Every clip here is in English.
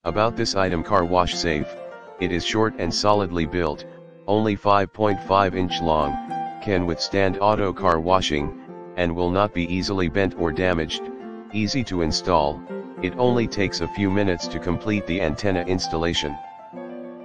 About this item: car wash safe. It is short and solidly built, only 5.5 inch long, can withstand auto car washing, and will not be easily bent or damaged. Easy to install, it only takes a few minutes to complete the antenna installation.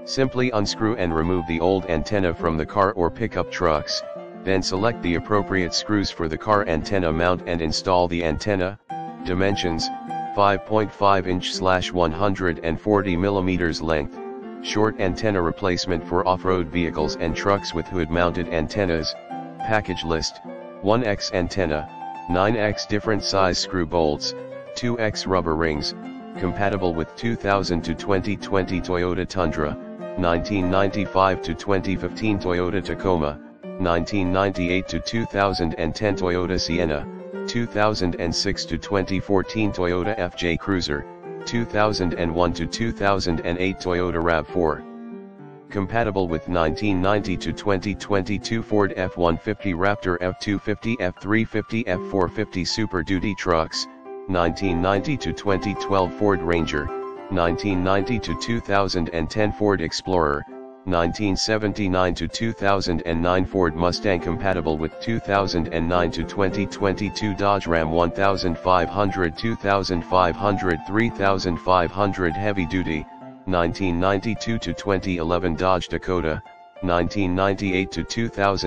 Simply unscrew and remove the old antenna from the car or pickup trucks, then select the appropriate screws for the car antenna mount and install the antenna. Dimensions: 5.5 inch / 140 mm length, short antenna replacement for off-road vehicles and trucks with hood-mounted antennas. Package list: 1x antenna, 9x different size screw bolts, 2x rubber rings, compatible with 2000 to 2020 Toyota Tundra, 1995 to 2015 Toyota Tacoma, 1998 to 2010 Toyota Sienna, 2006 to 2014 Toyota FJ Cruiser, 2001 to 2008 Toyota RAV4. Compatible with 1990 to 2022 Ford F150 Raptor, F250, F350, F450 Super Duty trucks, 1990 to 2012 Ford Ranger, 1990 to 2010 Ford Explorer, 1979 to 2009 Ford Mustang. Compatible with 2009 to 2022 Dodge Ram 1500, 2500, 3500 heavy duty, 1992 to 2011 Dodge Dakota, 1998 to 2000